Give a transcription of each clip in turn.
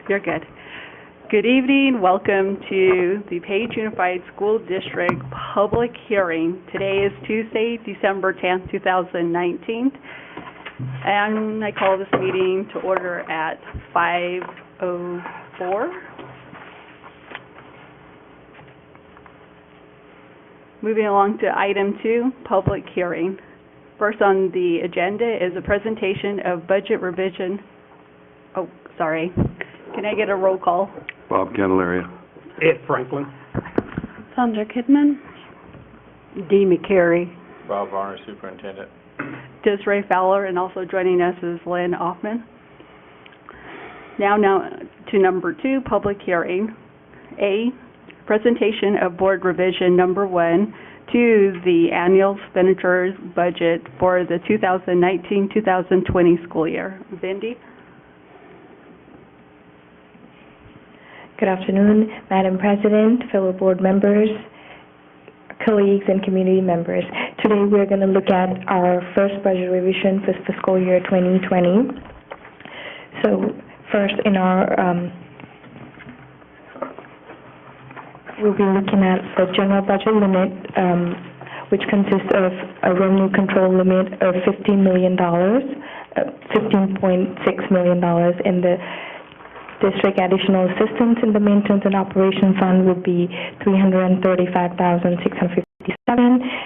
You're good. Good evening. Welcome to the Page Unified School District public hearing. Today is Tuesday, December 10th, 2019. And I call this meeting to order at 5:04. Moving along to item 2, public hearing. First on the agenda is a presentation of budget revision. Oh, sorry. Can I get a roll call? Bob Candelaria. Ed Franklin. Sandra Kidman. Dee McCary. Bob Varner, Superintendent. Desiree Fowler, and also joining us is Lynn Hoffman. Now to number 2, public hearing. A, presentation of board revision number 1 to the annual expenditures budget for the 2019-2020 school year. Vindy? Good afternoon, Madam President, fellow board members, colleagues, and community members. Today we're going to look at our first budget revision for fiscal year 2020. So first in our, we'll be looking at the general budget limit, which consists of a revenue control limit of $15 million, $15.6 million, and the district additional assistance in the maintenance and operation fund would be $335,657,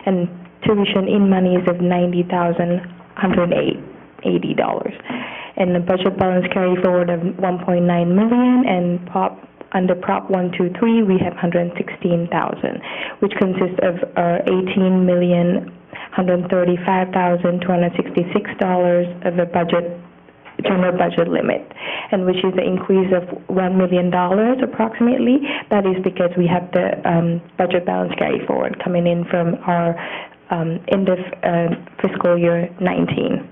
and tuition in monies of $90,180, and the budget balance carry forward of $1.9 million, and under Prop 123 we have $116,000, which consists of $18,135,266 of the general budget limit, and which is an increase of $1 million approximately. That is because we have the budget balance carry forward coming in from our end of fiscal year 19.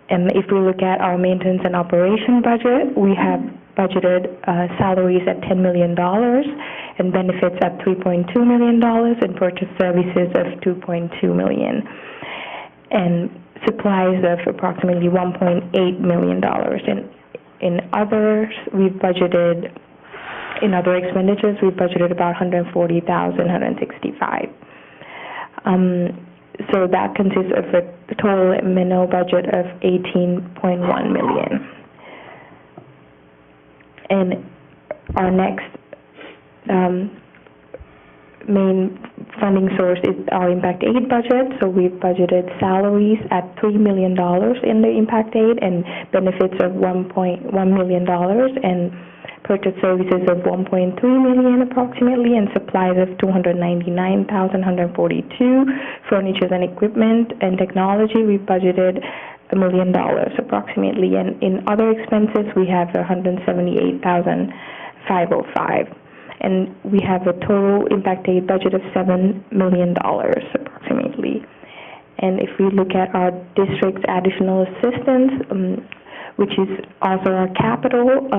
And if we look at our maintenance and operation budget, we have budgeted salaries at $10 million and benefits at $3.2 million and purchase services of $2.2 million. And supplies of approximately $1.8 million. In others, we've budgeted, in other expenditures, we've budgeted about $140,165. So that consists of a total minimum budget of $18.1 million. And our next main funding source is our Impact Aid budget. So we've budgeted salaries at $3 million in the Impact Aid and benefits of $1.1 million and purchase services of $1.3 million approximately, and supplies of $299,142. Furniture and equipment and technology, we've budgeted $1 million approximately, and in other expenses we have $178,505. And we have a total Impact Aid budget of $7 million approximately. And if we look at our district's additional assistance, which is also our capital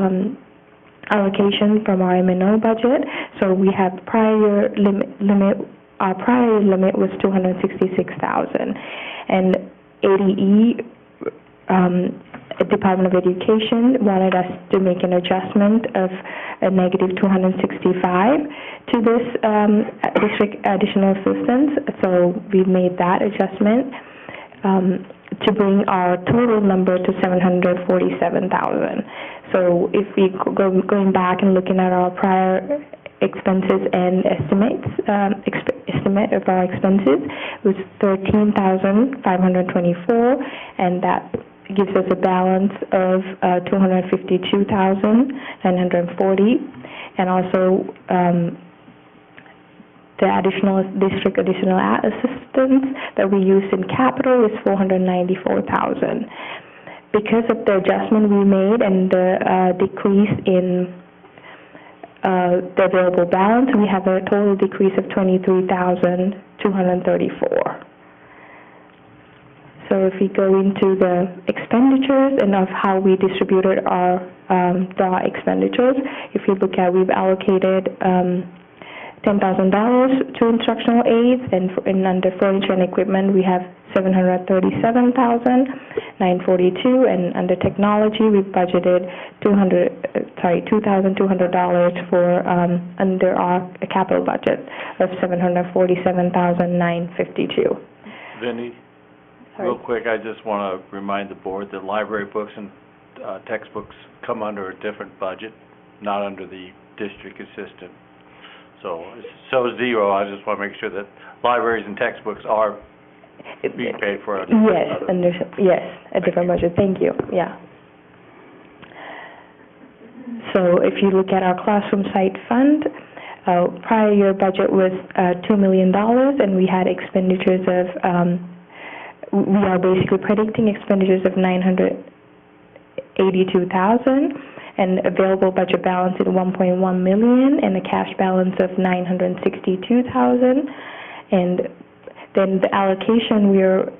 allocation from our M&O budget, so we have prior limit. Our prior limit was $266,000, and ADE. Department of Education wanted us to make an adjustment of a negative $265 to this district additional assistance. So we made that adjustment to bring our total number to $747,000. So if we going back and looking at our prior expenses and estimate of our expenses was $13,524, and that gives us a balance of $252,940, and also the district additional assistance that we use in capital is $494,000. Because of the adjustment we made and the decrease in the available balance, we have a total decrease of $23,234. So if we go into the expenditures and of how we distributed our expenditures, if you look at, we've allocated $10,000 to instructional aids, and under furniture and equipment we have $737,000, $942, and under technology, we budgeted $2,200 for under our capital budget of $747,952. Vinnie, Sorry. real quick, I just want to remind the board that library books and textbooks come under a different budget, not under the district assistant. So zero, I just want to make sure that libraries and textbooks are being paid for. Yes, a different budget, thank you, yeah. So if you look at our classroom site fund, prior year budget was $2 million, and we had expenditures of, we are basically predicting expenditures of $982,000, and available budget balance at $1.1 million, and a cash balance of $962,000. And then the allocation we're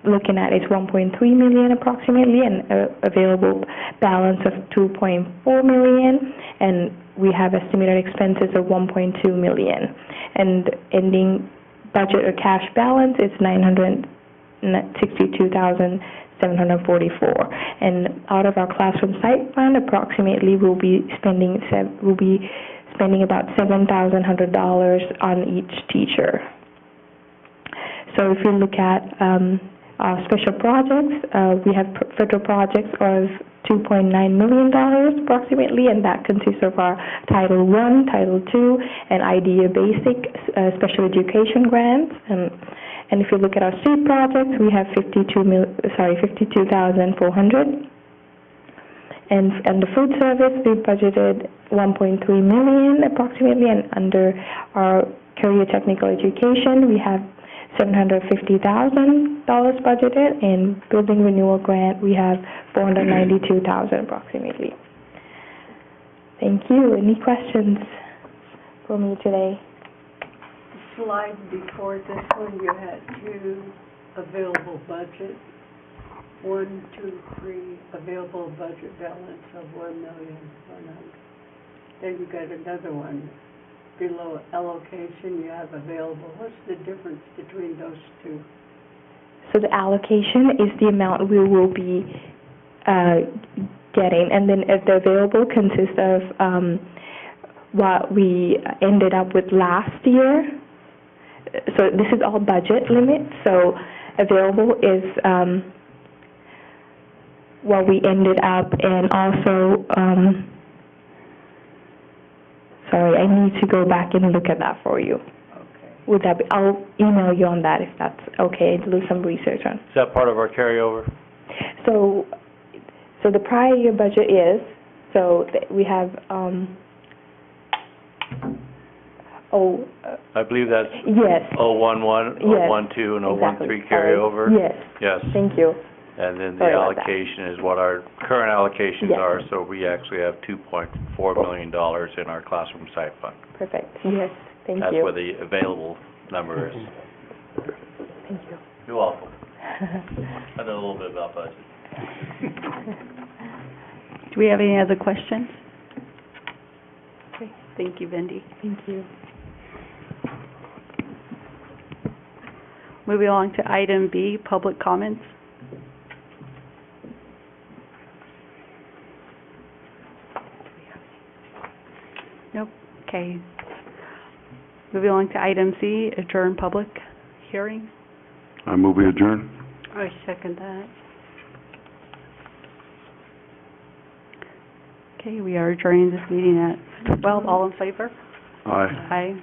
looking at is $1.3 million approximately, and available balance of $2.4 million, and we have estimated expenses of $1.2 million. And ending budget or cash balance is $962,744. And out of our classroom site fund, approximately we'll be spending about $7,100 on each teacher. So if you look at our special projects, we have federal projects of $2.9 million approximately, and that consists of our Title I, Title II, and IDEA Basic special education grants. And if you look at our state projects, we have $52,400. And the food service, we budgeted $1.3 million approximately, and under our career technical education, we have $750,000 budgeted. In building renewal grant, we have $492,000 approximately. Thank you. Any questions for me today? Slide before this one, you had two available budgets. 1, 2, 3, available budget balance of $1,100,000. Then you got another one below allocation you have available. What's the difference between those two? So the allocation is the amount we will be getting, and then the available consists of what we ended up with last year. So this is all budget limits. So available is what we ended up, and also, sorry, I need to go back and look at that for you. Okay. Would that be, I'll email you on that if that's okay, to do some research on. Is that part of our carryover? So the prior year budget is, we have, I believe that's yes. 011, Yes. 012, and 013 Exactly. carryover? Yes. Yes. Thank you. And then the Sorry about that. allocation is what our current allocations Yes. are, so we actually have $2.4 million in our classroom site fund. Perfect. Yes. Thank That's you. where the available number is. Thank you. You're welcome. I know a little bit about budget. Do we have any other questions? Okay, thank you, Vindy. Thank you. Moving on to item B, public comments. Nope, okay. Moving on to item C, adjourn public hearing. I move we adjourn. I second that. Okay, we are adjourning this meeting at 12. All in favor? Aye. Aye.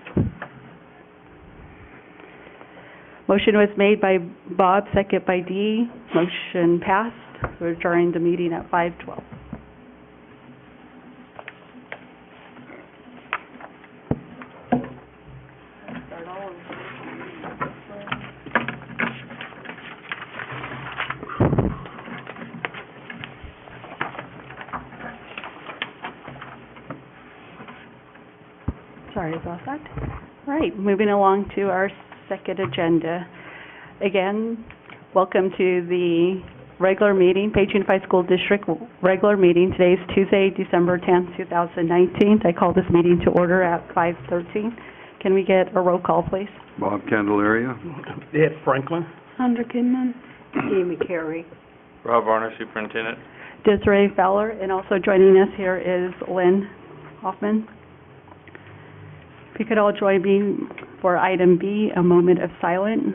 Motion was made by Bob, second by Dee. Motion passed. We're adjourning the meeting at 5:12. Sorry about that. All right, moving along to our second agenda. Again, welcome to the regular meeting, Page Unified School District regular meeting. Today is Tuesday, December 10th, 2019. I call this meeting to order at 5:13. Can we get a roll call, please? Bob Candelaria. Ed Franklin. Sandra Kinman. Amy Carey. Rob Varner, Superintendent. Desiree Fowler, and also joining us here is Lynn Hoffman. If you could all join me for item B, a moment of silence.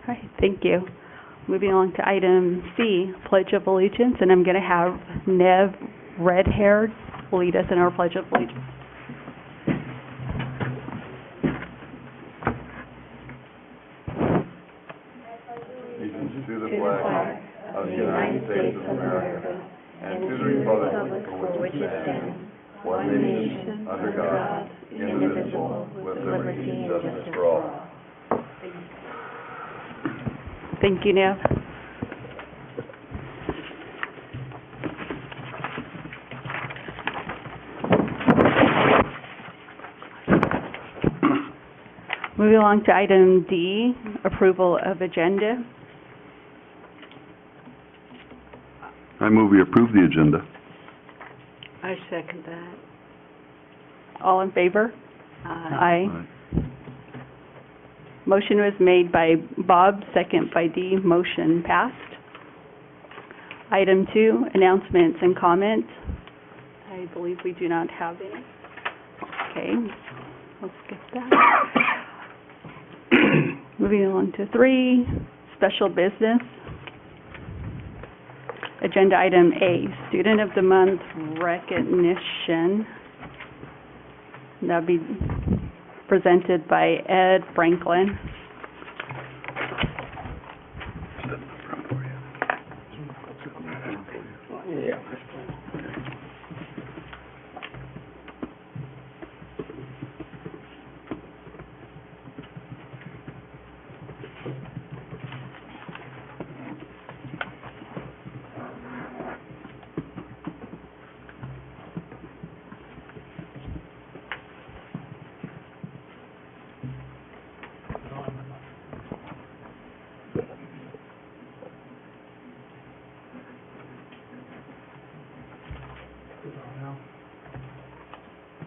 All right, thank you. Moving on to item C, Pledge of Allegiance, and I'm going to have Nev Redhaired lead us in our Pledge of Allegiance. Allegiance to the flag of the United States of America and to the republic for which it stands, one nation, under God, indivisible, with liberty and justice for all. Thank you, Nev. Moving along to item D, approval of agenda. I move we approve the agenda. I second that. All in favor? Aye. Aye. Motion was made by Bob, second by Dee. Motion passed. Item 2, announcements and comments. I believe we do not have any. Okay, let's skip that. Moving on to 3, special business. Agenda item A, Student of the Month recognition. That'll be presented by Ed Franklin.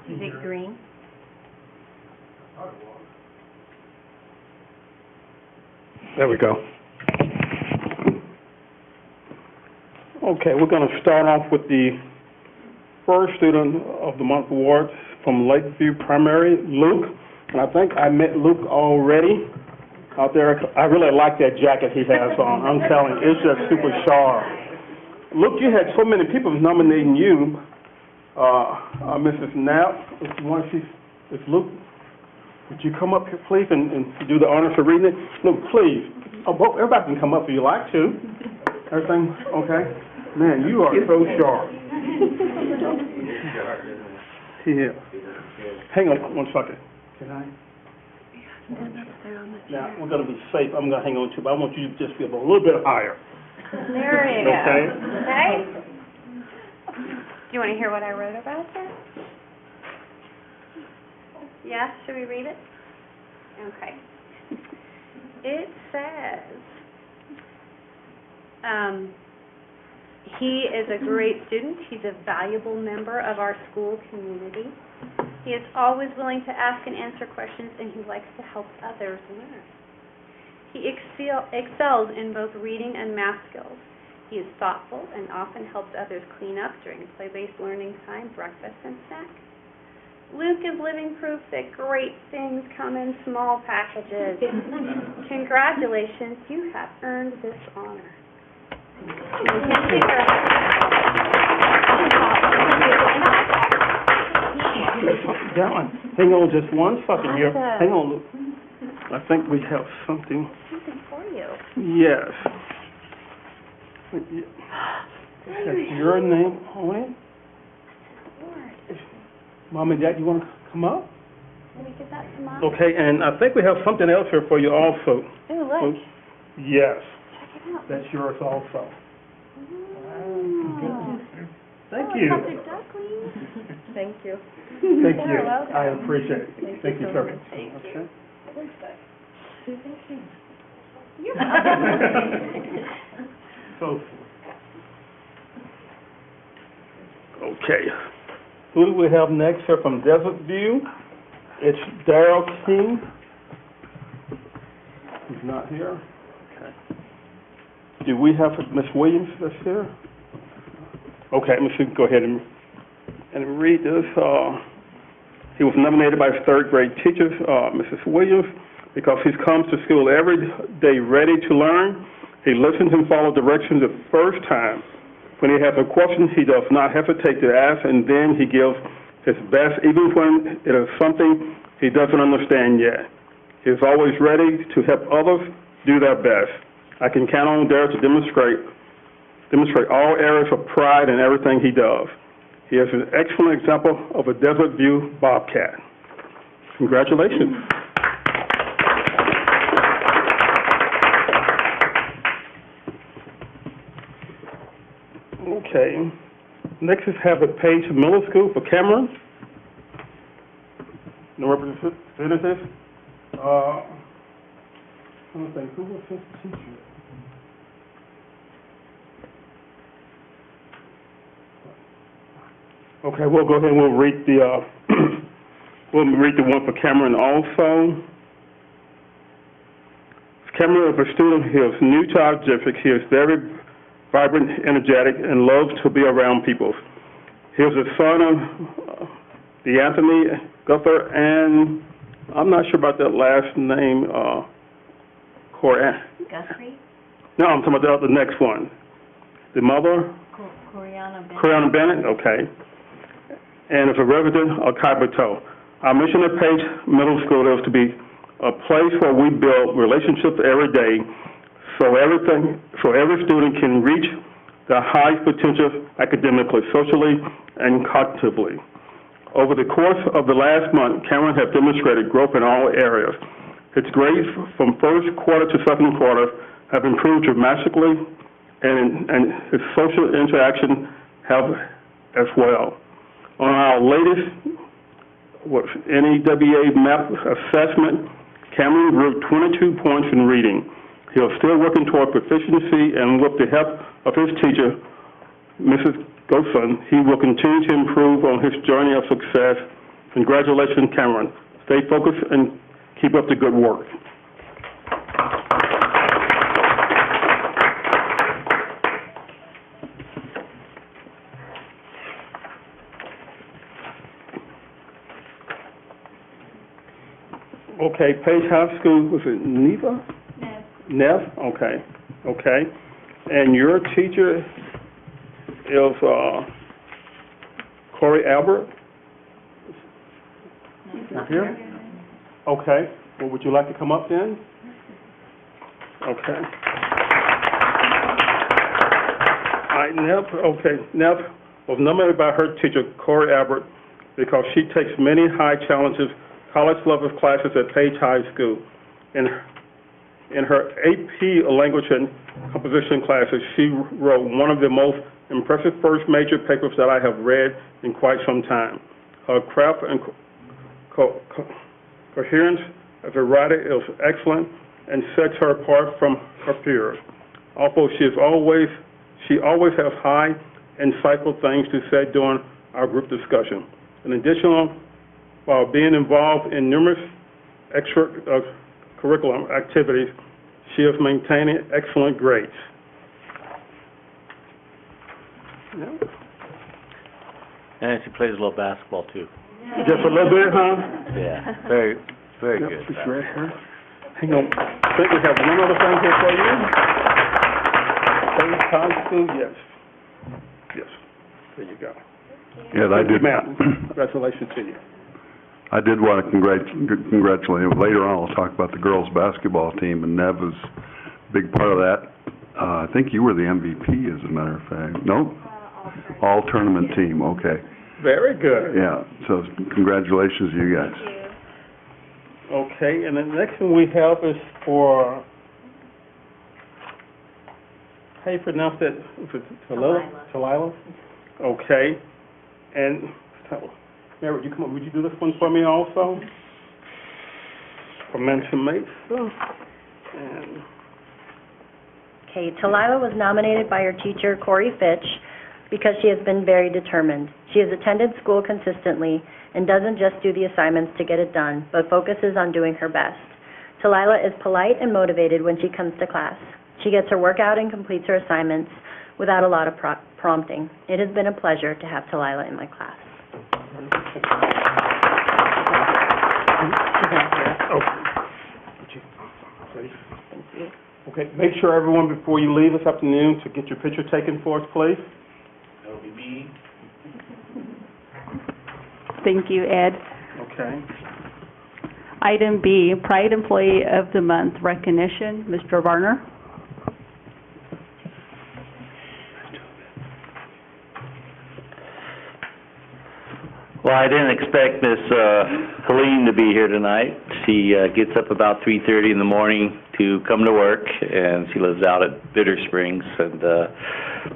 Is it green? There we go. Okay, we're going to start off with the first Student of the Month award from Lakeview Primary, Luke. And I think I met Luke already out there. I really like that jacket he has on. I'm telling you, it's just super sharp. Luke, you had so many people nominating you. Mrs. Knapp, if Luke, would you come up here, please, and do the honors for reading it? Luke, please. Everybody can come up if you like to. Everything okay? Man, you are so sharp. Yeah. Hang on one second. Can I? Now, we're going to be safe. I'm going to hang on to you, but I want you to just be a little bit higher. There you go. Okay? Okay. Do you want to hear what I wrote about it? Yeah? Should we read it? Okay. It says, he is a great student. He's a valuable member of our school community. He is always willing to ask and answer questions, and he likes to help others learn. He excels in both reading and math skills. He is thoughtful and often helps others clean up during play-based learning time, breakfast, and snack. Luke is living proof that great things come in small packages. Congratulations, you have earned this honor. Hang on just one second here. Hang on, Luke. I think we have something. Something for you. Yes. It has your name on it. Mom and Dad, you want to come up? Let me give that to Mom. Okay, and I think we have something else here for you also. Ooh, look. Yes, Check it out. that's yours also. Ooh. Thank Oh, you. Dr. Duckley. Thank you. Thank you. You're welcome. I appreciate it. Thank you, sir. Thank you. Okay. You're welcome. So, okay. Who do we have next here from Desert View? It's Darrell King. He's not here. Okay. Do we have Ms. Williams that's here? Okay, Ms. You can go ahead and read this. He was nominated by his third grade teacher, Mrs. Williams, because he comes to school every day ready to learn. He listens and follows directions the first time. When he has a question, he does not hesitate to ask, and then he gives his best, even when it is something he doesn't understand yet. He is always ready to help others do their best. I can count on Darrell to demonstrate all areas of pride in everything he does. He is an excellent example of a Desert View Bobcat. Congratulations. Okay. Next is Habit Page Middle School for Cameron. No representatives. I don't think, who was his teacher? Okay, we'll go ahead and we'll read the one for Cameron also. Cameron is a student. He is new to our district. He is very vibrant, energetic, and loves to be around people. He is the son of DeAnthony Guther, and I'm not sure about that last name, Guthrie? No, I'm talking about the next one. The mother? Coriana Bennett. Coriana Bennett, okay. And is a resident of Kyberto. Our mission at Page Middle School is to be a place where we build relationships every day so every student can reach their highest potential academically, socially, and cognitively. Over the course of the last month, Cameron has demonstrated growth in all areas. His grades from first quarter to second quarter have improved dramatically, and his social interaction have as well. On our latest NEWA math assessment, Cameron grew 22 points in reading. He is still working toward proficiency, and with the help of his teacher, Mrs. Goson, he will continue to improve on his journey of success. Congratulations, Cameron. Stay focused and keep up the good work. Okay, Page High School, was it Neva? Nev, okay, okay. And your teacher is Corey Albert? Not here? Okay, well, would you like to come up then? Okay. All right, Nev, okay, Nev was nominated by her teacher, Corey Albert, because she takes many high challenges, college-level classes at Page High School. In her AP Language and Composition classes, she wrote one of the most impressive first major papers that I have read in quite some time. Her craft and coherence as a writer is excellent and sets her apart from her peers. Although she always has high, insightful things to say during our group discussion. In addition, while being involved in numerous extracurricular activities, she is maintaining excellent grades. Yeah. And she plays a little basketball too. Just a little bit, huh? Yeah, very, very Yep, good. she's right here. Hang on. I think we have one other thing here for you. Page High School, yes. Yes. There you go. Yeah, I did. Ma'am, congratulations to you. I did want to congratulate him. Later on, I'll talk about the girls' basketball team, and Nev was a big part of that. I think you were the MVP, as a matter of fact. No? All-tournament team, okay. Very good. Yeah, so congratulations to you guys. Okay, and the next one we have is for, how you pronounce that? Is it Talila? Okay. And Mary, would you come up, would you do this one for me also? For mention mates. And Okay, Talila was nominated by her teacher, Corey Fitch, because she has been very determined. She has attended school consistently and doesn't just do the assignments to get it done, but focuses on doing her best. Talila is polite and motivated when she comes to class. She gets her work out and completes her assignments without a lot of prompting. It has been a pleasure to have Talila in my class. Okay, make sure everyone, before you leave this afternoon, to get your picture taken for us, please. That'll be me. Thank you, Ed. Okay. Item B, Pride Employee of the Month recognition. Mr. Varner? Well, I didn't expect Miss Helene to be here tonight. She gets up about 3:30 in the morning to come to work, and she lives out at Bitter Springs. And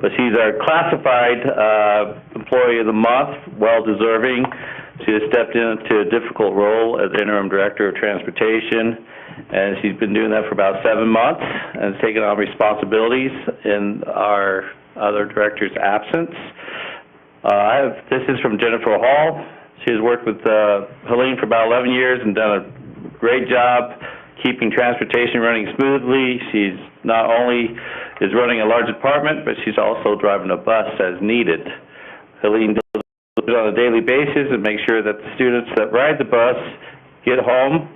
but she's our classified Employee of the Month, well-deserving. She has stepped into a difficult role as interim director of transportation, and she's been doing that for about 7 months and has taken on responsibilities in our other director's absence. This is from Jennifer Hall. She has worked with Helene for about 11 years and done a great job keeping transportation running smoothly. She's not only is running a large department, but she's also driving a bus as needed. Helene does it on a daily basis and makes sure that the students that ride the bus get home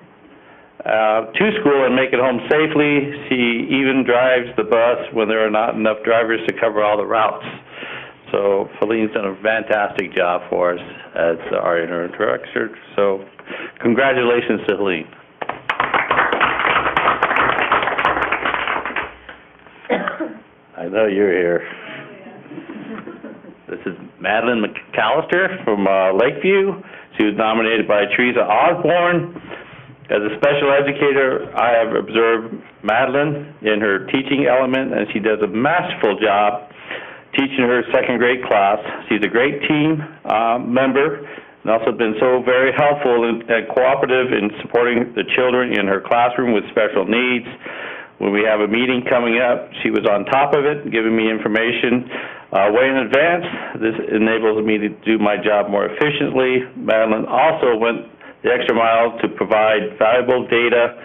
to school and make it home safely. She even drives the bus when there are not enough drivers to cover all the routes. So Helene's done a fantastic job for us as our interim director. So congratulations to Helene. I know you're here. This is Madeline McAllister from Lakeview. She was nominated by Teresa Osborne. As a special educator, I have observed Madeline in her teaching element, and she does a masterful job teaching her second grade class. She's a great team member and also been so very helpful and cooperative in supporting the children in her classroom with special needs. When we have a meeting coming up, she was on top of it, giving me information way in advance. This enables me to do my job more efficiently. Madeline also went the extra mile to provide valuable data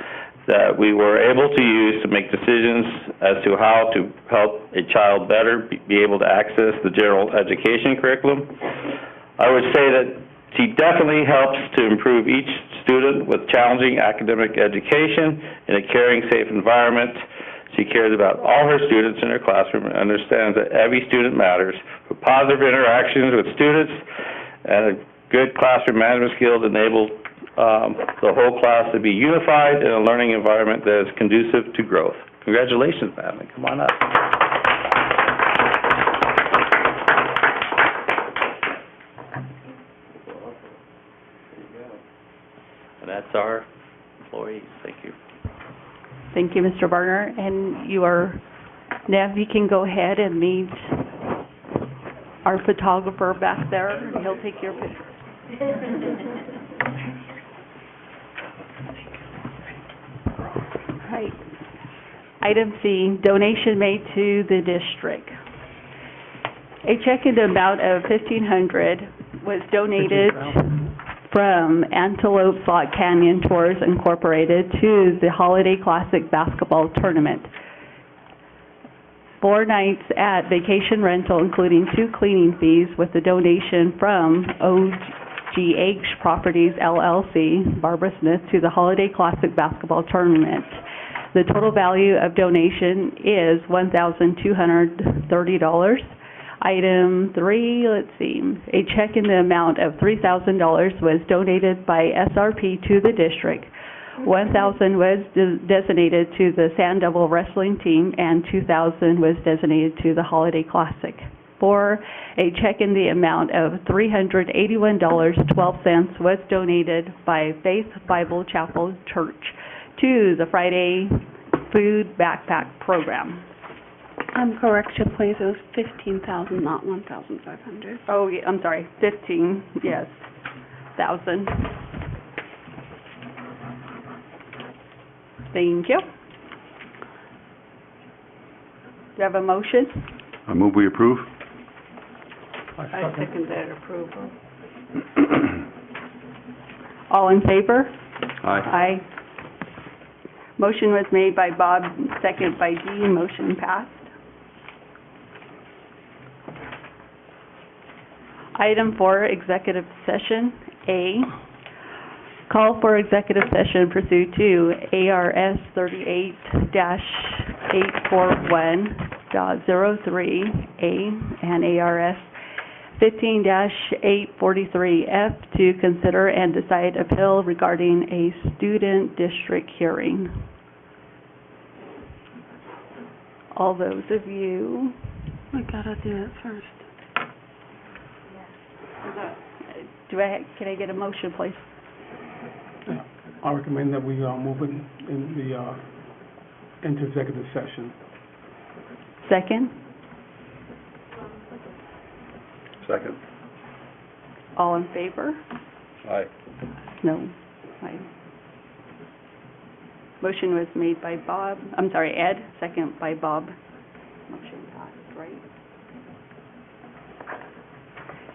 that we were able to use to make decisions as to how to help a child better be able to access the general education curriculum. I would say that she definitely helps to improve each student with challenging academic education in a caring, safe environment. She cares about all her students in her classroom and understands that every student matters. Her positive interactions with students and a good classroom management skills enable the whole class to be unified in a learning environment that is conducive to growth. Congratulations, Madeline. Come on up. And that's our employees. Thank you. Thank you, Mr. Varner. And Nev, you can go ahead and meet our photographer back there, and he'll take your picture. Right. Item C, donation made to the district. A check in the amount of $1,500 was donated from Antelope Slot Canyon Tours Incorporated to the Holiday Classic Basketball Tournament. 4 nights at Vacation Rental, including 2 cleaning fees, with a donation from OGH Properties LLC, Barbara Smith, to the Holiday Classic Basketball Tournament. The total value of donation is $1,230. Item 3, a check in the amount of $3,000 was donated by SRP to the district. $1,000 was designated to the Sand Devil Wrestling Team, and $2,000 was designated to the Holiday Classic. 4, a check in the amount of $381.12 was donated by Faith Bible Chapel Church to the Friday Food Backpack Program. Correction, please. It was 15,000, not 1,500. Oh, yeah, I'm sorry, 15, yes. $5,000. Thank you. Do you have a motion? I move we approve. I second that approval. All in favor? Aye. Aye. Motion was made by Bob, second by Dee, motion passed. Item 4, executive session. A, call for executive session pursuant to ARS 38-841.03A and ARS 15-843F to consider and decide appeal regarding a student district hearing. All those of you, We gotta do it first. can I get a motion, please? I recommend that we move into executive session. Second? Second. All in favor? Aye. No. Aye. Motion was made by Bob, I'm sorry, Ed, second by Bob. Motion passed, right?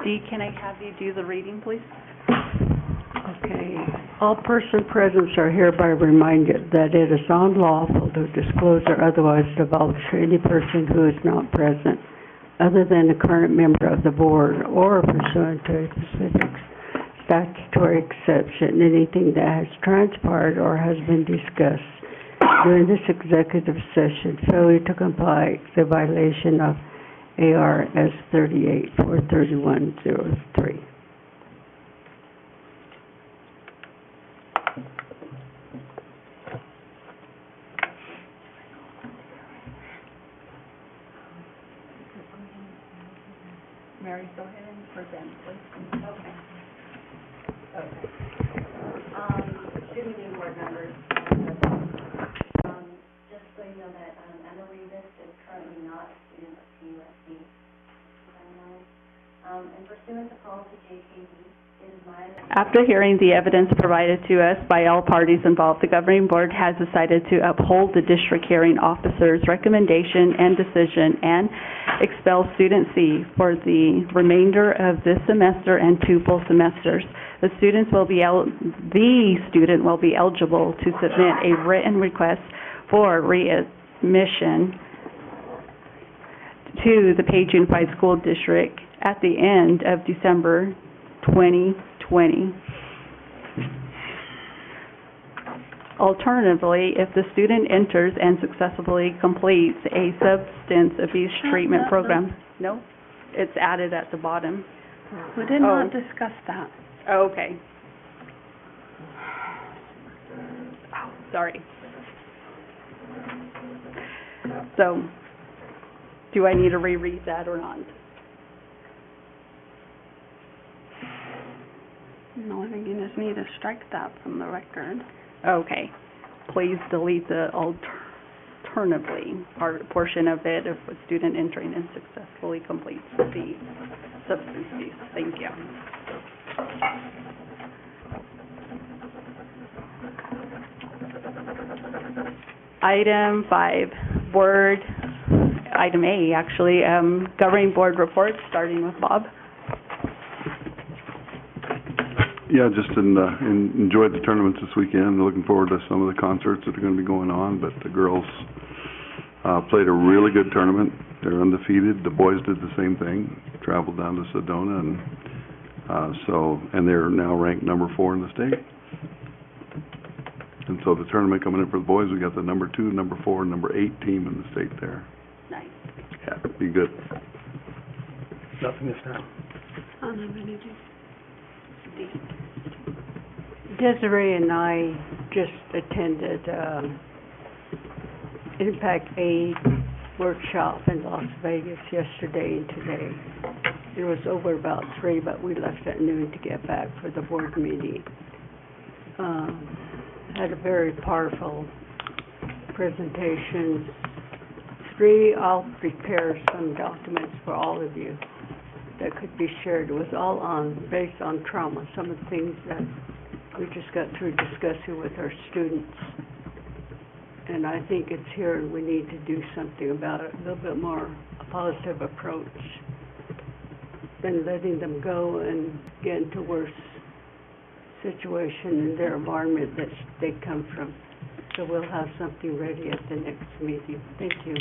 Dee, can I have you do the reading, please? Okay. All person present are hereby reminded that it is unlawful to disclose or otherwise divulge to any person who is not present, other than a current member of the board or pursuant to a specific statutory exception, anything that has transpired or has been discussed during this executive session failure to comply is a violation of ARS 38-431.03. Mary, go ahead and present, please. Okay. Good evening, board members. Just so you know that Emma Rivas is currently not a student of PUSD. And pursuant to policy JKB, it is my... After hearing the evidence provided to us by all parties involved, the governing board has decided to uphold the district hearing officer's recommendation and decision and expel student C for the remainder of this semester and 2 full semesters. The student will be eligible to submit a written request for readmission to the Page Unified School District at the end of December 2020. Alternatively, if the student enters and successfully completes a substance abuse treatment program. No, it's added at the bottom. We did not discuss that. Okay. Oh, sorry. So, do I need to reread that or not? No, I think you just need to strike that from the record. Okay. Please delete the alternatively portion of it if a student entering and successfully completes the substance abuse. Thank you. Item 5, item A, actually, governing board reports, starting with Bob. Yeah, just enjoyed the tournaments this weekend. Looking forward to some of the concerts that are going to be going on. But the girls played a really good tournament. They're undefeated. The boys did the same thing. Traveled down to Sedona, and they're now ranked number 4 in the state. And so the tournament coming in for the boys, we got the number 2, number 4, and number 8 team in the state there. Nice. Yeah, be good. Nothing this time. I don't have anything. Desiree and I just attended Impact Aid workshop in Las Vegas yesterday and today. It was over about 3, but we left at noon to get back for the board meeting. Had a very powerful presentation. 3, I'll prepare some documents for all of you that could be shared. It was all based on trauma, some of the things that we just got through discussing with our students. And I think it's here and we need to do something about it, a little bit more a positive approach than letting them go and get into worse situation in their environment that they come from. So we'll have something ready at the next meeting. Thank you.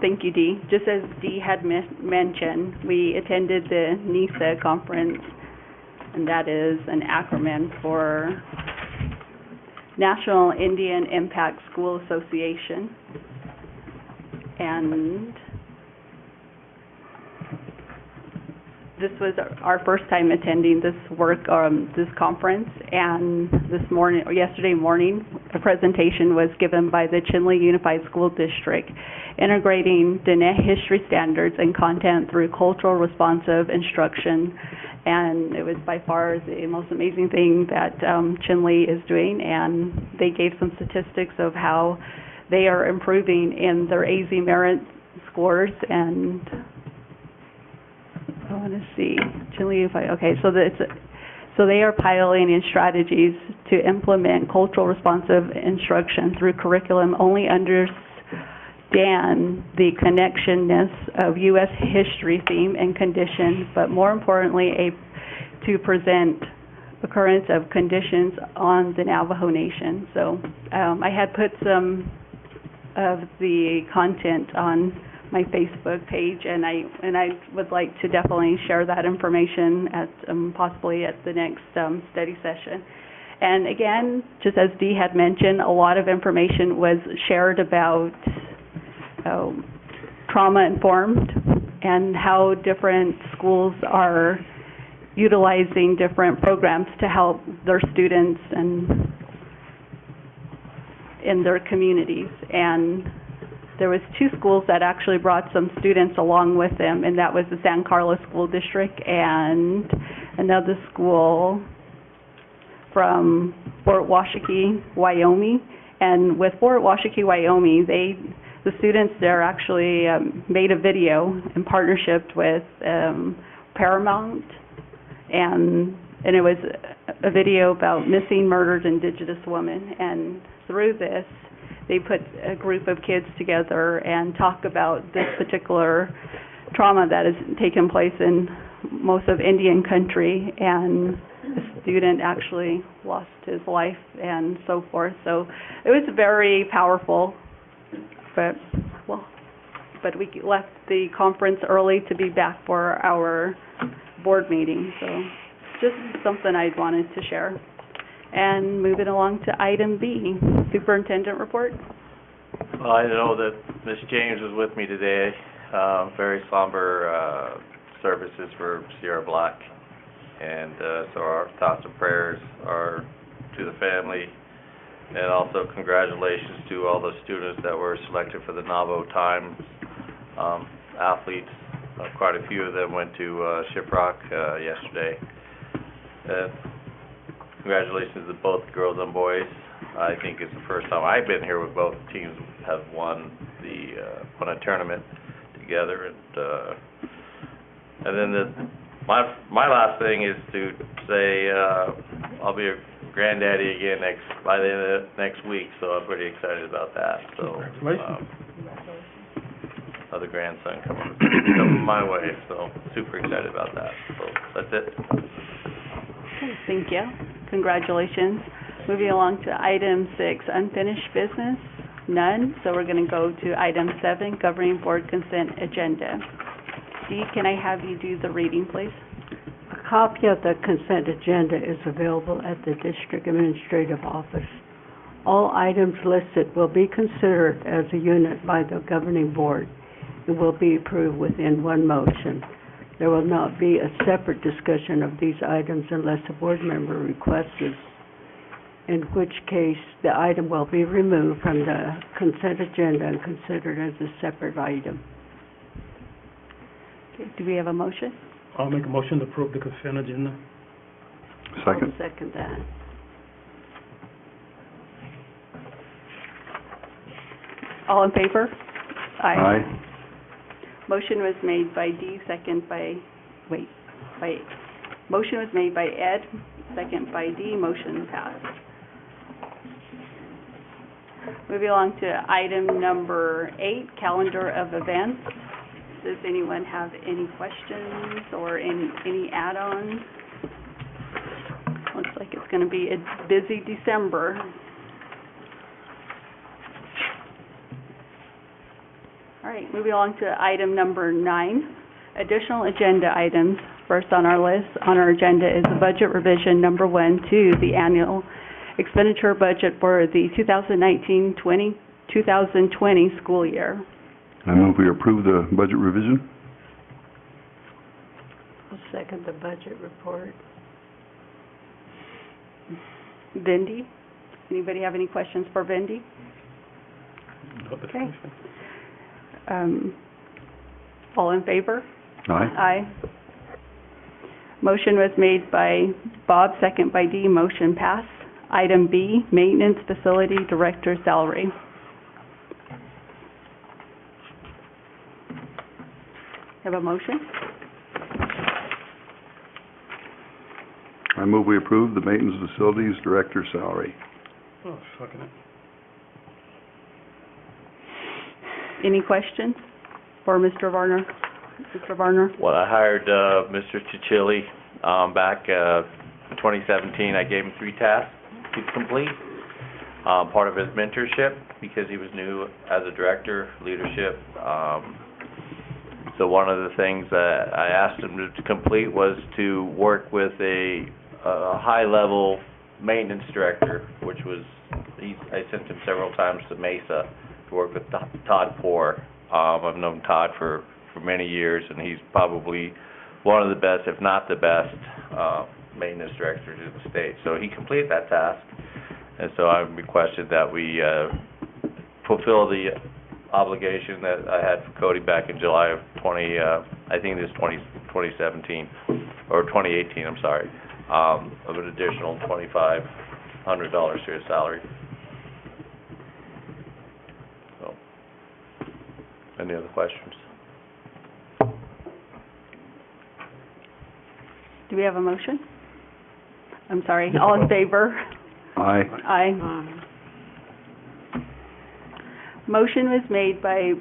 Thank you, Dee. Just as Dee had mentioned, we attended the NISA conference, and that is an acronym for National Indian Impact School Association. And this was our first time attending this this conference, and yesterday morning, a presentation was given by the Chinle Unified School District, integrating Diné history standards and content through cultural responsive instruction. And it was by far the most amazing thing that Chinle is doing, and they gave some statistics of how they are improving in their AZ merit scores. And I want to see, Chinle Unified, okay, so they are piloting strategies to implement cultural responsive instruction through curriculum only understand the connectionness of U.S. history theme and condition, but more importantly, to present occurrence of conditions on the Navajo Nation. So I had put some of the content on my Facebook page, and I would like to definitely share that information at possibly at the next study session. And again, just as Dee had mentioned, a lot of information was shared about trauma-informed and how different schools are utilizing different programs to help their students and in their communities. And there was 2 schools that actually brought some students along with them, and that was the San Carlos School District and another school from Fort Washakie, Wyoming. And with Fort Washakie, Wyoming, the students there actually made a video in partnership with Paramount, and it was a video about missing, murdered Indigenous women. And through this, they put a group of kids together and talk about this particular trauma that has taken place in most of Indian country, and the student actually lost his life and so forth. So it was very powerful, but we left the conference early to be back for our board meeting. So just something I wanted to share. And moving along to item B, superintendent report. Well, I know that Ms. James was with me today. Very somber services for Sierra Black. And so our thoughts and prayers are to the family. And also congratulations to all the students that were selected for the Navajo Times athletes. Quite a few of them went to Shiprock yesterday. Congratulations to both girls and boys. I think it's the first time I've been here with both teams have won a tournament together. And then my last thing is to say I'll be a granddaddy again by the end of next week, so I'm pretty excited about that. So Congratulations. Another grandson coming my way, so super excited about that. So that's it. Okay, thank you. Congratulations. Moving along to item 6, unfinished business. None. So we're going to go to item 7, governing board consent agenda. Dee, can I have you do the reading, please? A copy of the consent agenda is available at the district administrative office. All items listed will be considered as a unit by the governing board and will be approved within one motion. There will not be a separate discussion of these items unless a board member requests it, in which case the item will be removed from the consent agenda and considered as a separate item. Okay, do we have a motion? I'll make a motion to approve the consent agenda. Second? I'll second that. All in favor? Aye. Motion was made by D, motion was made by Ed, second by D, motion passed. Moving along to item number 8, calendar of events. Does anyone have any questions or any add-ons? Looks like it's going to be a busy December. All right, moving along to item number 9, additional agenda items. First on our agenda is the budget revision number 1 to the annual expenditure budget for the 2019-2020 school year. I move we approve the budget revision. I'll second the budget report. Vindy? Anybody have any questions for Vindy? Okay. All in favor? Aye. Aye. Motion was made by Bob, second by D, motion passed. Item B, maintenance facility director salary. Have a motion? I move we approve the maintenance facilities director salary. Oh, second it. Any questions for Mr. Varner? Mr. Varner? When I hired, Mr. Chichilli, back, 2017, I gave him 3 tasks to complete. Part of his mentorship, because he was new as a director, leadership. So one of the things that I asked him to complete was to work with a high-level maintenance director, which was, I sent him several times to Mesa to work with Todd Poor. I've known Todd for many years, and he's probably one of the best, if not the best, maintenance directors in the state. So he completed that task, and so I requested that we fulfill the obligation that I had for Cody back in July of 2017, or 2018, I'm sorry, of an additional $2,500 to his salary. So, any other questions? Do we have a motion? I'm sorry, all in favor? Aye. Aye. Motion was made by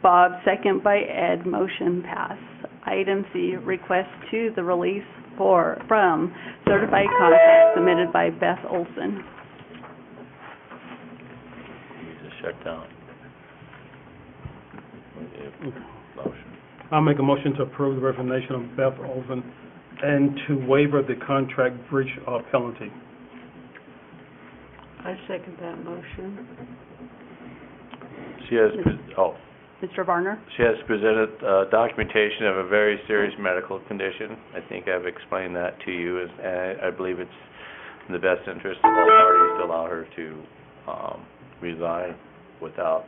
Bob, second by Ed, motion passed. Item C, request to the release from certified contract submitted by Beth Olson. Need to shut down. Motion. I'll make a motion to approve the resignation of Beth Olson and to waiver the contract breach penalty. I second that motion. She has, Mr. Varner? she has presented documentation of a very serious medical condition. I think I've explained that to you, and I believe it's in the best interest of all parties to allow her to resign without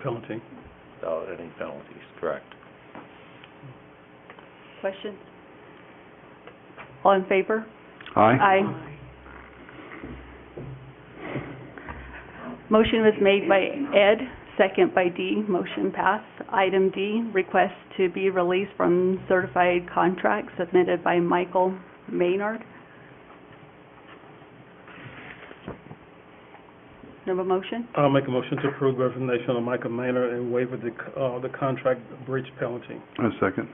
Penalty. any penalties, correct? Questions? All in favor? Aye. Aye. Motion was made by Ed, second by D, motion passed. Item D, request to be released from certified contract submitted by Michael Maynard. Have a motion? I'll make a motion to approve the resignation of Michael Maynard and waiver the contract breach penalty. A second.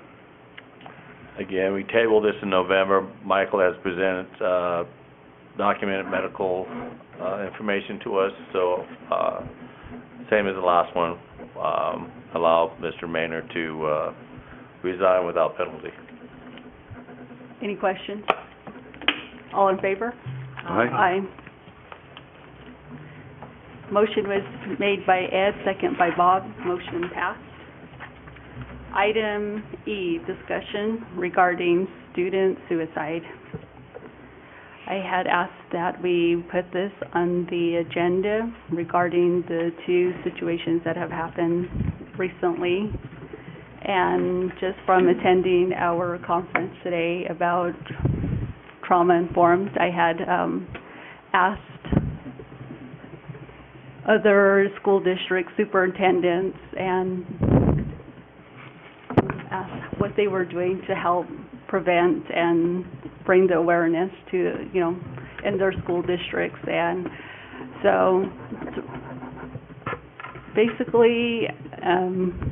Again, we tabled this in November. Michael has presented documented medical information to us, so same as the last one, allow Mr. Maynard to resign without penalty. Any questions? All in favor? Aye. Aye. Motion was made by Ed, second by Bob, motion passed. Item E, discussion regarding student suicide. I had asked that we put this on the agenda regarding the 2 situations that have happened recently. And just from attending our conference today about trauma informed, I had asked other school district superintendents and asked what they were doing to help prevent and bring the awareness to, you know, in their school districts. And so basically,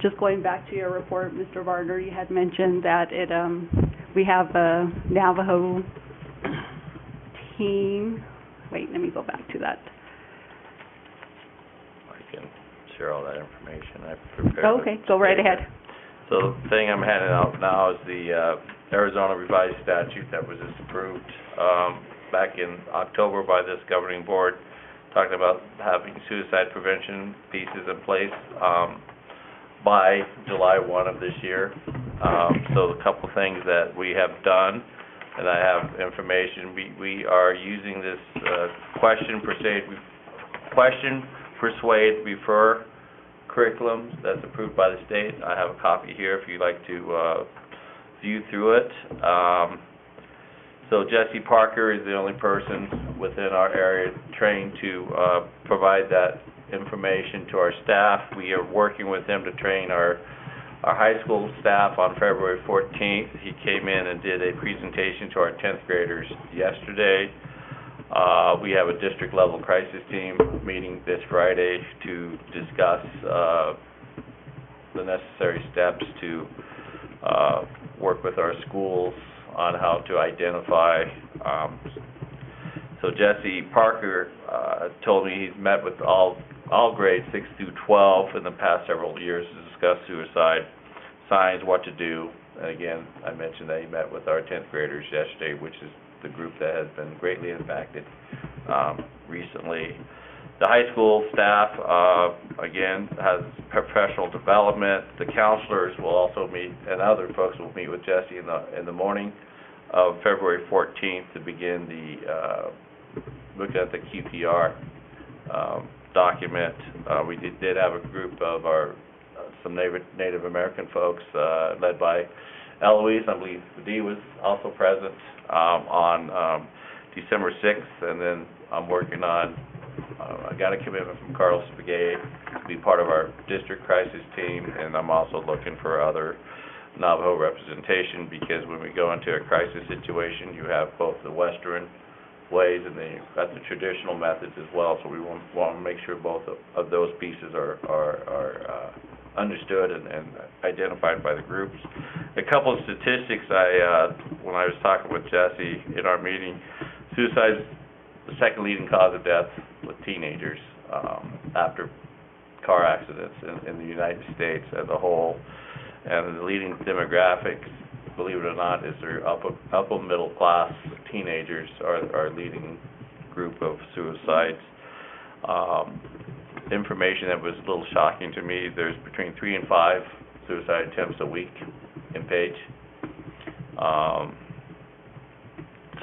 just going back to your report, Mr. Varner, you had mentioned that we have a Navajo team. Wait, let me go back to that. I can share all that information. I prepared. Oh, okay, go right ahead. So the thing I'm handing out now is the Arizona revised statute that was just approved back in October by this governing board, talking about having suicide prevention pieces in place by July 1 of this year. So a couple things that we have done, and I have information. We are using this question, persuade, refer curriculum that's approved by the state. I have a copy here if you'd like to view through it. So Jesse Parker is the only person within our area trained to provide that information to our staff. We are working with him to train our high school staff on February 14th. He came in and did a presentation to our 10th graders yesterday. We have a district level crisis team meeting this Friday to discuss the necessary steps to work with our schools on how to identify. So Jesse Parker told me he's met with all grades 6 through 12 in the past several years to discuss suicide signs, what to do. And again, I mentioned that he met with our 10th graders yesterday, which is the group that has been greatly impacted recently. The high school staff, again, has professional development. The counselors will also meet, and other folks will meet with Jesse in the morning of February 14th to begin the look at the QPR document. We did have a group of some Native American folks led by Eloise. I believe Dee was also present on December 6th, and then I'm working on I got a commitment from Carlos Begay to be part of our district crisis team, and I'm also looking for other Navajo representation, because when we go into a crisis situation, you have both the Western ways and then you've got the traditional methods as well. So we want to make sure both of those pieces are understood and identified by the groups. A couple of statistics when I was talking with Jesse in our meeting, suicide is the second leading cause of death with teenagers after car accidents in the United States as a whole. And the leading demographics, believe it or not, is their upper middle class teenagers are leading group of suicides. Information that was a little shocking to me, there's between 3 and 5 suicide attempts a week in Page.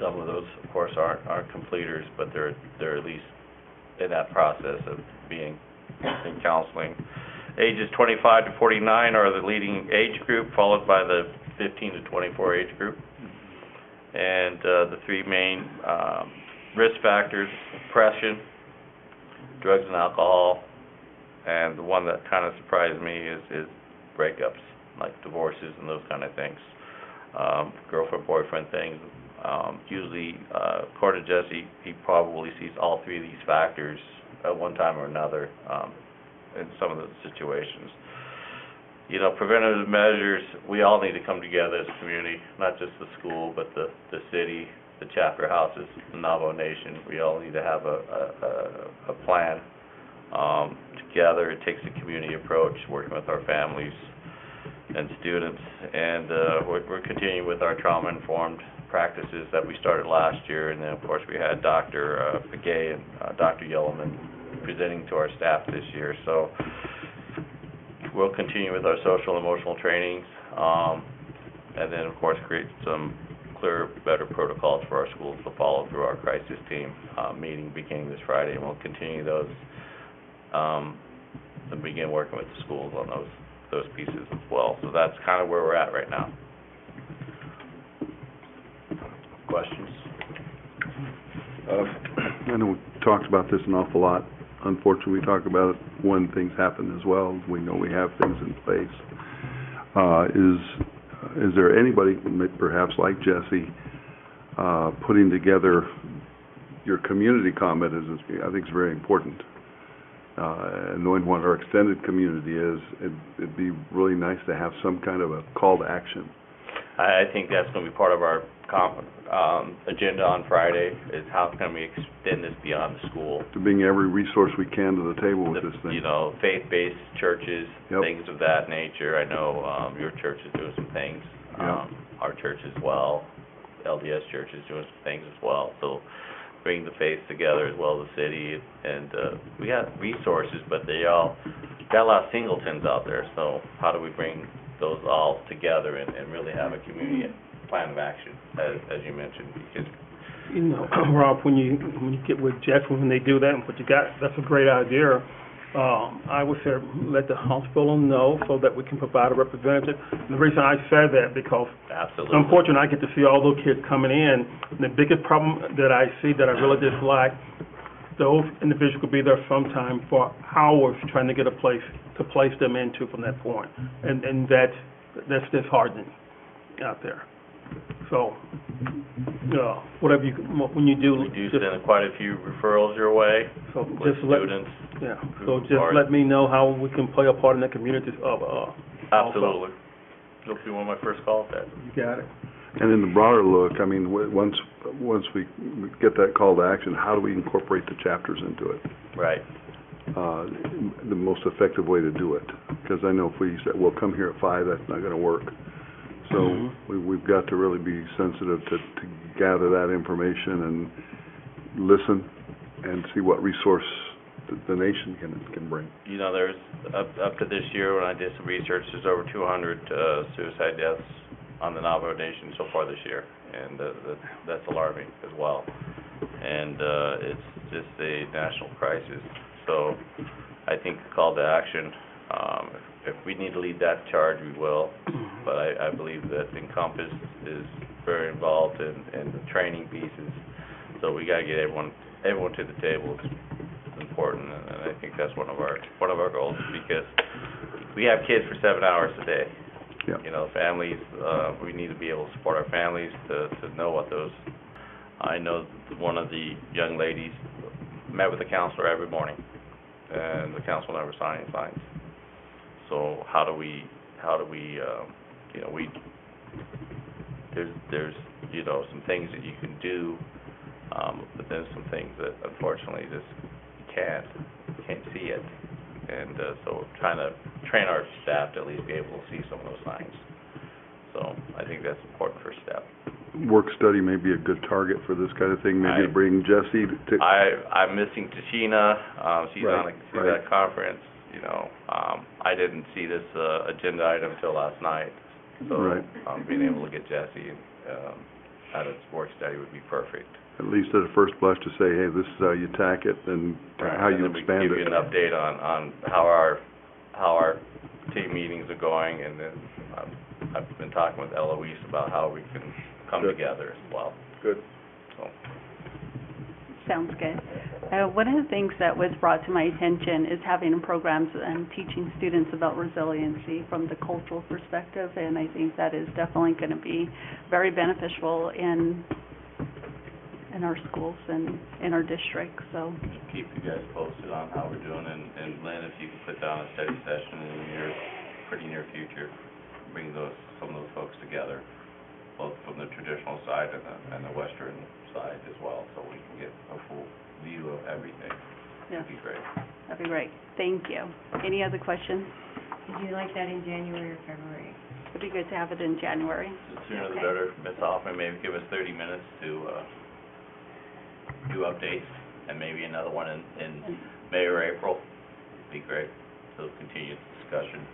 Some of those, of course, aren't completers, but they're at least in that process of being in counseling. Ages 25 to 49 are the leading age group, followed by the 15 to 24 age group. And the three main risk factors: depression, drugs and alcohol, and the one that kind of surprised me is breakups, like divorces and those kind of things, girlfriend-boyfriend things. Usually, according to Jesse, he probably sees all three of these factors at one time or another in some of the situations. You know, preventative measures, we all need to come together as a community, not just the school, but the city, the chapter houses, the Navajo Nation. We all need to have a plan together. It takes a community approach, working with our families and students. And we're continuing with our trauma-informed practices that we started last year. And then, of course, we had Dr. Begay and Dr. Yellowman presenting to our staff this year. So we'll continue with our social and emotional trainings, and then, of course, create some clearer, better protocols for our schools to follow through our crisis team meeting beginning this Friday, and we'll continue those and begin working with the schools on those pieces as well. So that's kind of where we're at right now. Questions? I know we talked about this an awful lot unfortunately, we talk about it when things happen as well. We know we have things in place. Is there anybody, perhaps like Jesse, putting together your community comment I think is very important. And knowing what our extended community is, it'd be really nice to have some kind of a call to action. I think that's going to be part of our agenda on Friday, is how can we extend this beyond the school. To bring every resource we can to the table with this thing. You know, faith-based churches, Yep. things of that nature. I know your church is doing some things. Yep. Our church as well. LDS Church is doing some things as well. So bring the faith together as well as the city. And we got resources, but got a lot of singletons out there. So how do we bring those all together and really have a community plan of action, as you mentioned? Because You know, Rob, when you get with Jeff, when they do that and what you got, that's a great idea. I would say let the hospital know so that we can provide a representative. And the reason I say that, because absolutely. unfortunately, I get to see all those kids coming in, and the biggest problem that I see that I really dislike, those individuals could be there sometime for hours trying to get a place to place them into from that point. And that's disheartening out there. So, whatever when you do... We do send quite a few referrals your way so with just students. So just let me know how we can play a part in the community Absolutely. You'll be one of my first calls there. You got it. And in the broader look, I mean, once we get that call to action, how do we incorporate the chapters into it? Right. The most effective way to do it. Because I know if we said, well, come here at 5, that's not going to work. So we've got to really be sensitive to gather that information and listen and see what resource the nation can bring. You know, there's, up to this year, when I did some research, there's over 200 suicide deaths on the Navajo Nation so far this year, and that's alarming as well. And it's just a national crisis. So I think the call to action, if we need to lead that charge, we will. But I believe that Encompass is very involved in the training pieces. So we got to get everyone to the table. It's important, and I think that's one of our goals, because we have kids for 7 hours a day. Yep. You know, families, we need to be able to support our families to know what those. I know one of the young ladies met with the counselor every morning, and the counselor never signed any signs. So how do we, you know, there's you know, some things that you can do, but there's some things that unfortunately just can't see it. And so trying to train our staff to at least be able to see some of those signs. So I think that's an important first step. Work study may be a good target for this kind of thing, maybe to bring Jesse to... I'm missing Tashina. She's on that conference. You know, I didn't see this agenda item until last night. So being able to get Jesse at a work study would be perfect. At least at a first blush to say, hey, this is how you attack it and how you expand it. Give you an update on how our team meetings are going, and then I've been talking with Eloise about how we can come together as well. Good. So. Sounds good. One of the things that was brought to my attention is having programs and teaching students about resiliency from the cultural perspective, and I think that is definitely going to be very beneficial in our schools and in our district. So Keep you guys posted on how we're doing, and Lynn, if you can put down a study session in your pretty near future, bring some of those folks together, both from the traditional side and the Western side as well, so we can get a full view of everything. yes, That'd be great. that'd be great. Thank you. Any other questions? Would you like that in January or February? It'd be good to have it in January. The sooner the better. Ms. Hoffman, maybe give us 30 minutes to do updates, and maybe another one in May or April. Be great. So continue the discussion.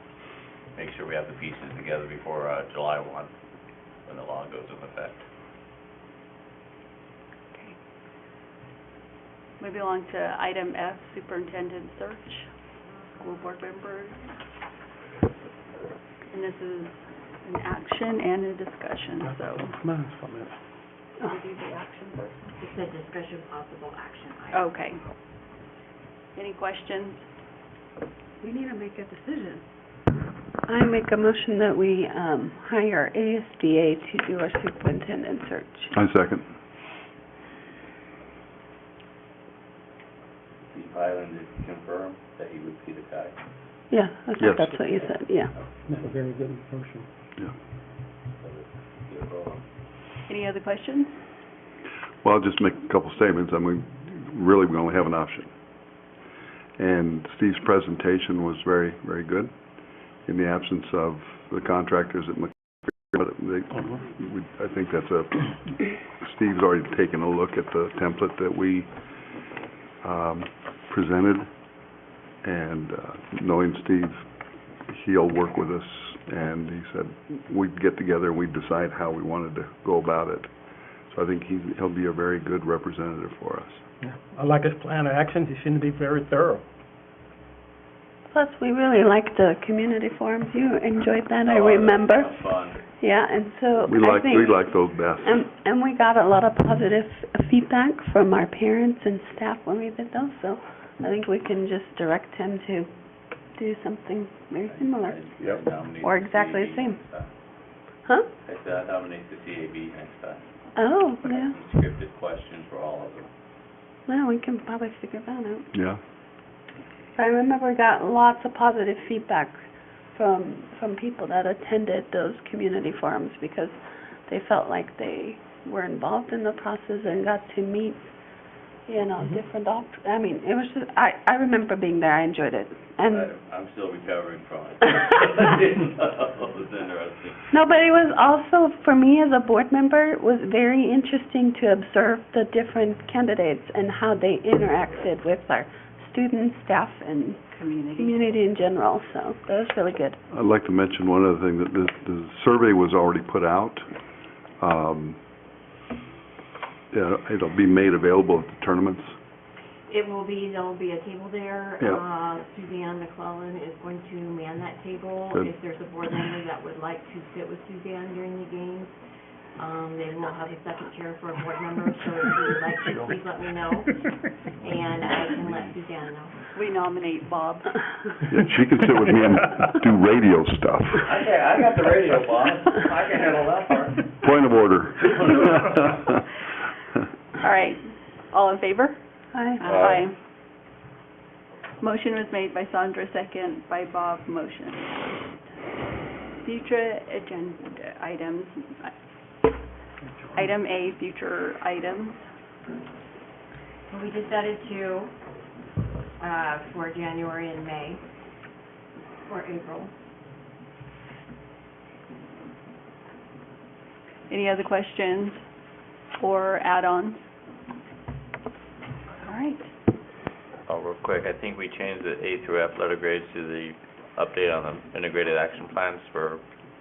Make sure we have the pieces together before July 1, when the law goes into effect. Okay. Moving along to item F, superintendent search, school board members. And this is an action and a discussion, so. Should we do the action first? It said discussion possible action item. Okay. Any questions? We need to make a decision. I make a motion that we, hire ASDA to do our superintendent search. I second. Steve Highland did confirm that he would be the guy. Yeah, I Yes. think that's what you said, yeah. That's a very good motion. Yeah. Any other questions? Well, I'll just make a couple statements. I mean, really, we only have an option. And Steve's presentation was very, very good in the absence of the contractors at McCreary. I think that's Steve's already taken a look at the template that we presented. And knowing Steve, he'll work with us. And he said we'd get together and we'd decide how we wanted to go about it. So I think he'll be a very good representative for us. Yeah. I like his plan of action. He seemed to be very thorough. Plus, we really liked the community forums. You enjoyed that, I remember. Fun. Yeah, and so We I like think, those best. and we got a lot of positive feedback from our parents and staff when we did those, so I think we can just direct him to do something very similar. Yep. Or exactly the same. Huh? I said I'd nominate the CAB next time. Oh, yeah. Scripted questions for all of them. Well, we can probably figure that out. Yeah. I remember we got lots of positive feedback from people that attended those community forums because they felt like they were involved in the process and got to meet, different I mean, it was just, I remember being there. I enjoyed it. And I'm still recovering from it. I didn't know. It was interesting. no, but it was also, for me as a board member, it was very interesting to observe the different candidates and how they interacted with our students, staff, and community in general. So that was really good. I'd like to mention one other thing, that the survey was already put out. It'll be made available at the tournaments. There'll be a table there. Yeah. Suzanne McClellan is going to man that table. Good. If there's a board member that would like to sit with Suzanne during the games, they will have a second chair for a board member, so if you would like to, please let me know, and I can let Suzanne know. We nominate Bob. Yeah, she can sit with me and do radio stuff. Okay, I got the radio, Bob. I can handle that part. Point of order. All right, all in favor? Hi. Aye. Motion was made by Sandra, second by Bob, motion. Future agenda items. Item A, future items. We decided to, for January and May, or April. Any other questions or add-ons? All right. Oh, real quick, I think we changed the A through F letter grades to the update on the integrated action plans for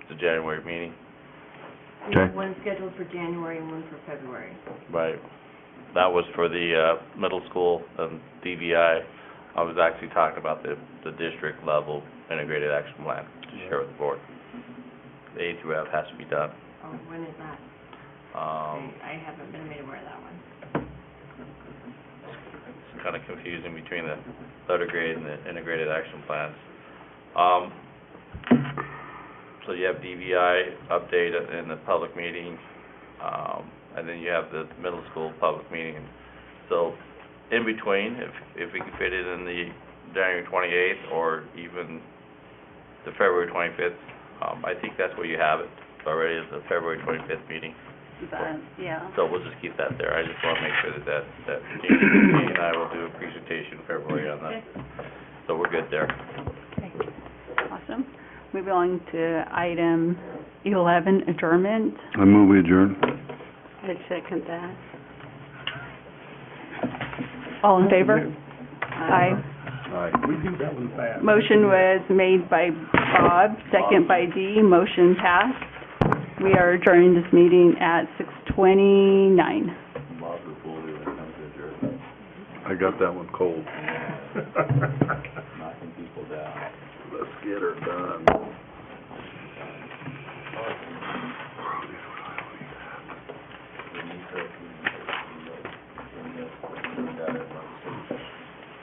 the January meeting. We have one scheduled for January and one for February. Right. That was for the middle school DVI. I was actually talking about the district level integrated action plan to share with the board. The A through F has to be done. Oh, when is that? I haven't been made aware of that one. It's kind of confusing between the letter grade and the integrated action plans. So you have DVI update in the public meeting, and then you have the middle school public meeting. So in between, if we can fit it in the January 28th or even the February 25th, I think that's where you have it already, is the February 25th meeting. Yeah. So we'll just keep that there. I just want to make sure that Jean and I will do a presentation in February on that. So we're good there. Okay. Awesome. Moving on to item 11, adjournment. I move we adjourn. I second that. All in favor? Aye. We do that one fast. Motion was made by Bob, second by Dee. Motion passed. We are adjourning this meeting at 6:29. I got that one cold. Knocking people down. Let's get her done.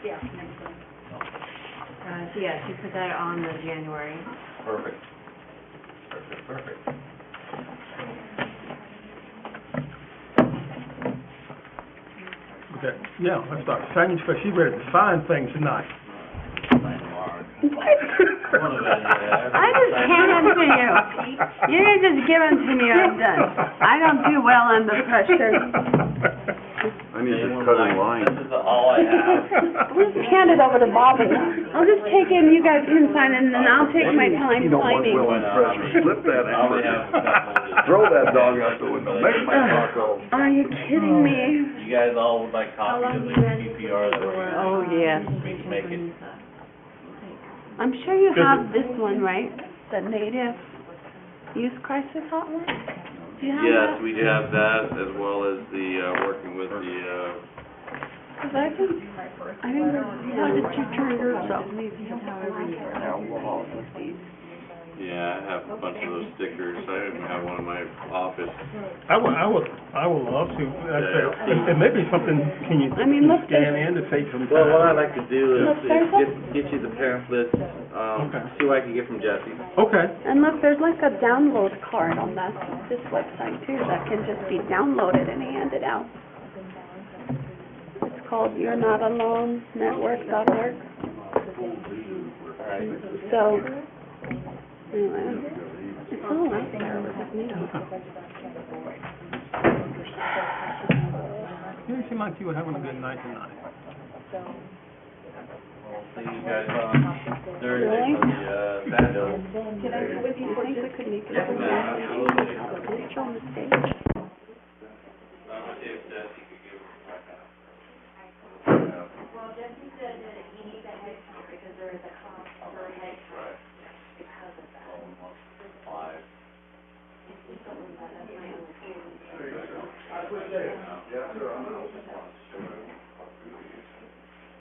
Yeah, next one. Yeah, she put that on the January. Perfect. Perfect. Okay, yeah, let's start. Sandy's, but she's ready to sign things tonight. I just hand them to you. You didn't just give them to me, I'm done. I don't do well under pressure. I need to cut in line. This is all I have. I'll just hand it over to Bob and I'll just take it and you guys can sign it and then I'll take my time You don't want signing. Will and pressure, slip that I only have a couple. Throw that dog out the window, make my taco. Are you kidding me? You guys all would like copies of the PPR that we're gonna... Oh, yes. We can make it. I'm sure you have this one, right? The Native Youth Crisis Hotline? Do you have Yes, that? we have that, as well as the, working with the, 'Cause I didn't how did you turn yours up? yeah, I have a bunch of those stickers. I even have one in my office. I will love to, it may be something, can you I mean, look, scan in to save some time? Well, what I'd like to do Look, there's get you the pamphlets, Okay. see what I can get from Jesse. Okay, And look, there's like a download card on this website too, that can just be downloaded and handed out. It's called You'reNotAloneNetwork.org. So, anyway, it's all out there with it now. you seem like you were having a good night tonight. See you guys on Thursday Really? for the, Sand Hill. Can I go with you for just? Could make it. Yeah, absolutely. Picture on the stage. Well, Jesse said that he needs a head count because there is a cost per head count because of that. Yes, sir.